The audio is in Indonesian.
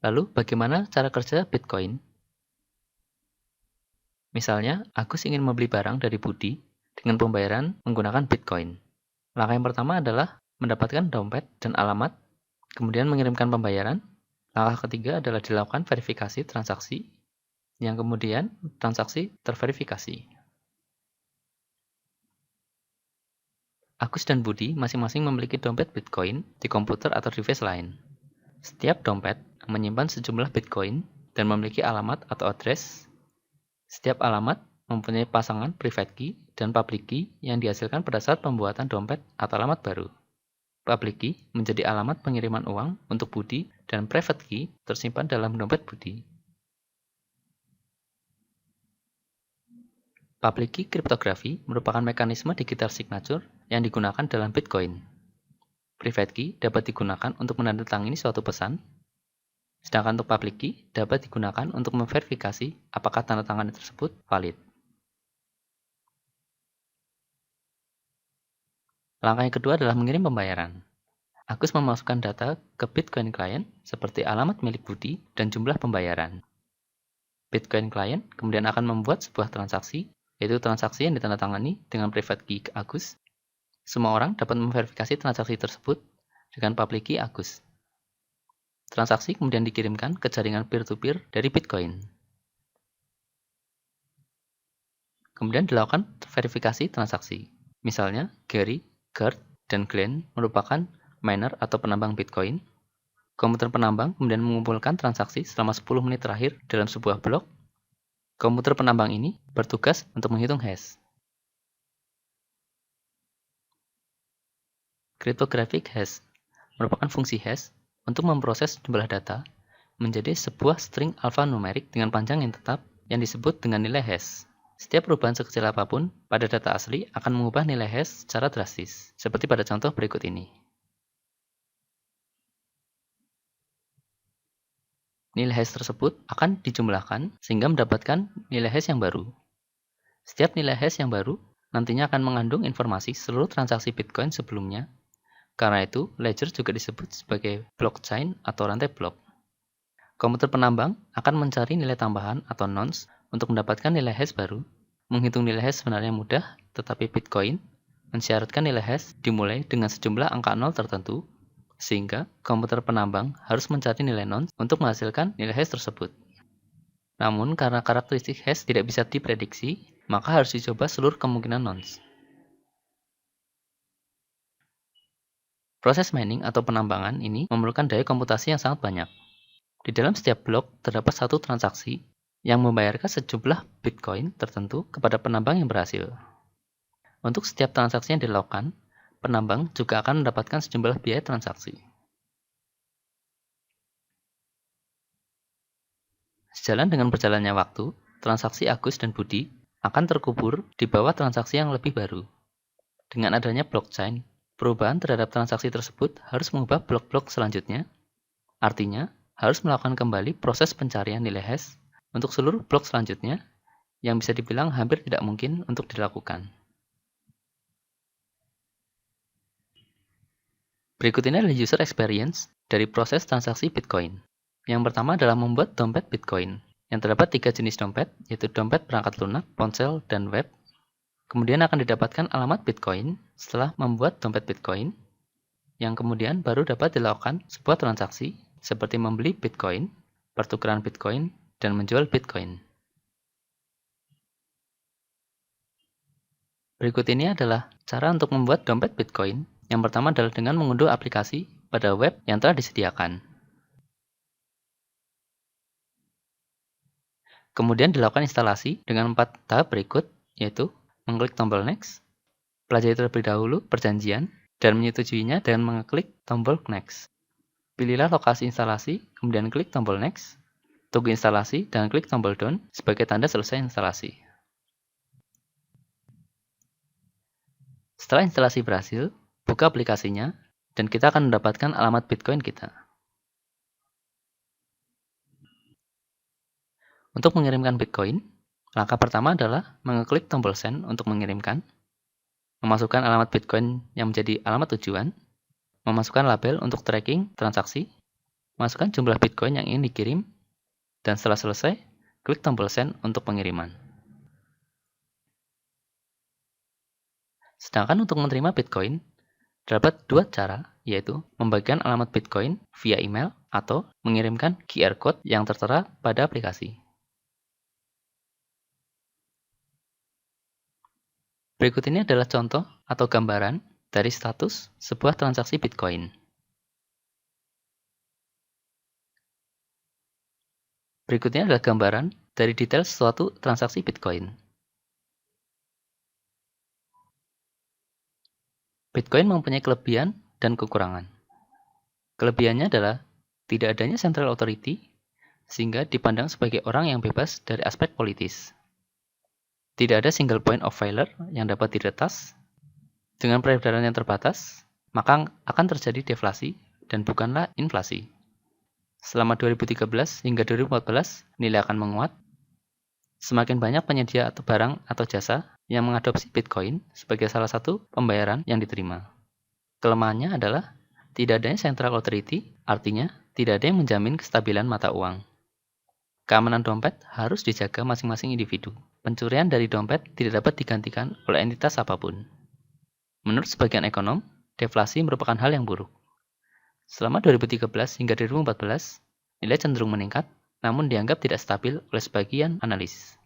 Lalu, bagaimana cara kerja Bitcoin? Misalnya, Agus ingin membeli barang dari Budi dengan pembayaran menggunakan Bitcoin. Langkah yang pertama adalah mendapatkan dompet dan alamat, kemudian mengirimkan pembayaran. Langkah ketiga adalah dilakukan verifikasi transaksi, yang kemudian transaksi terverifikasi. Agus dan Budi masing-masing memiliki dompet Bitcoin di komputer atau device lain. Setiap dompet menyimpan sejumlah Bitcoin dan memiliki alamat atau address. Setiap alamat mempunyai pasangan private key dan public key yang dihasilkan pada saat pembuatan dompet atau alamat baru. Public key menjadi alamat pengiriman uang untuk Budi dan private key tersimpan dalam dompet Budi. Public key kriptografi merupakan mekanisme digital signature yang digunakan dalam Bitcoin. Private key dapat digunakan untuk menandatangani suatu pesan, sedangkan untuk public key dapat digunakan untuk memverifikasi apakah tanda tangan tersebut valid. Langkah yang kedua adalah mengirim pembayaran. Agus memasukkan data ke Bitcoin Client seperti alamat milik Budi dan jumlah pembayaran. Bitcoin Client kemudian akan membuat sebuah transaksi, yaitu transaksi yang ditandatangani dengan private key Agus. Semua orang dapat memverifikasi transaksi tersebut dengan public key Agus. Transaksi kemudian dikirimkan ke jaringan peer-to-peer dari Bitcoin. Kemudian dilakukan verifikasi transaksi. Misalnya, Gary, Kurt, dan Glenn merupakan miner atau penambang Bitcoin. Komputer penambang kemudian mengumpulkan transaksi selama 10 menit terakhir dalam sebuah blok. Komputer penambang ini bertugas untuk menghitung hash. Cryptographic hash merupakan fungsi hash untuk memproses jumlah data menjadi sebuah string alfanumerik dengan panjang yang tetap yang disebut dengan nilai hash. Setiap perubahan sekecil apapun pada data asli akan mengubah nilai hash secara drastis, seperti pada contoh berikut ini. Nilai hash tersebut akan dijumlahkan sehingga mendapatkan nilai hash yang baru. Setiap nilai hash yang baru nantinya akan mengandung informasi seluruh transaksi Bitcoin sebelumnya. Karena itu, ledger juga disebut sebagai blockchain atau rantai blok. Komputer penambang akan mencari nilai tambahan atau nonce untuk mendapatkan nilai hash baru. Menghitung nilai hash sebenarnya mudah, tetapi Bitcoin mensyaratkan nilai hash dimulai dengan sejumlah angka 0 tertentu, sehingga komputer penambang harus mencari nilai nonce untuk menghasilkan nilai hash tersebut. Namun, karena karakteristik hash tidak bisa diprediksi, maka harus dicoba seluruh kemungkinan nonce. Proses mining atau penambangan ini memerlukan daya komputasi yang sangat banyak. Di dalam setiap blok terdapat satu transaksi yang membayarkan sejumlah Bitcoin tertentu kepada penambang yang berhasil. Untuk setiap transaksi yang dilakukan, penambang juga akan mendapatkan sejumlah biaya transaksi. Sejalan dengan berjalannya waktu, transaksi Agus dan Budi akan terkubur di bawah transaksi yang lebih baru. Dengan adanya blockchain, perubahan terhadap transaksi tersebut harus mengubah blok-blok selanjutnya. Artinya, harus melakukan kembali proses pencarian nilai hash untuk seluruh blok selanjutnya yang bisa dibilang hampir tidak mungkin untuk dilakukan. Berikut ini adalah user experience dari proses transaksi Bitcoin. Yang pertama adalah membuat dompet Bitcoin. Yang terdapat 3 jenis dompet, yaitu dompet perangkat lunak, ponsel, dan web. Kemudian akan didapatkan alamat Bitcoin setelah membuat dompet Bitcoin, yang kemudian baru dapat dilakukan sebuah transaksi seperti membeli Bitcoin, pertukaran Bitcoin, dan menjual Bitcoin. Berikut ini adalah cara untuk membuat dompet Bitcoin. Yang pertama adalah dengan mengunduh aplikasi pada web yang telah disediakan. Kemudian dilakukan instalasi dengan 4 tahap berikut, yaitu mengklik tombol Next, pelajari terlebih dahulu perjanjian, dan menyetujuinya dengan mengeklik tombol Next. Pilihlah lokasi instalasi, kemudian klik tombol Next, tunggu instalasi, dan klik tombol Done sebagai tanda selesai instalasi. Setelah instalasi berhasil, buka aplikasinya, dan kita akan mendapatkan alamat Bitcoin kita. Untuk mengirimkan Bitcoin, langkah pertama adalah mengeklik tombol Send untuk mengirimkan, memasukkan alamat Bitcoin yang menjadi alamat tujuan, memasukkan label untuk tracking transaksi, Masukkan jumlah Bitcoin yang ingin dikirim, dan setelah selesai, klik tombol send untuk pengiriman. Sedangkan untuk menerima Bitcoin, terdapat dua cara, yaitu membagikan alamat Bitcoin via email atau mengirimkan QR Code yang tertera pada aplikasi. Berikut ini adalah contoh atau gambaran dari status sebuah transaksi Bitcoin. Berikutnya adalah gambaran dari detail suatu transaksi Bitcoin. Bitcoin mempunyai kelebihan dan kekurangan. Kelebihannya adalah tidak adanya central authority, sehingga dipandang sebagai orang yang bebas dari aspek politis. Tidak ada single point of failure yang dapat diretas. Dengan peredaran yang terbatas, maka akan terjadi deflasi dan bukanlah inflasi. Selama 2013 hingga 2014, nilai akan menguat. Semakin banyak penyedia atau barang atau jasa yang mengadopsi Bitcoin sebagai salah satu pembayaran yang diterima. Kelemahannya adalah tidak adanya central authority, artinya tidak ada yang menjamin kestabilan mata uang. Keamanan dompet harus dijaga masing-masing individu. Pencurian dari dompet tidak dapat digantikan oleh entitas apapun. Menurut sebagian ekonom, deflasi merupakan hal yang buruk. Selama 2013 hingga 2014, nilai cenderung meningkat, namun dianggap tidak stabil oleh sebagian analis.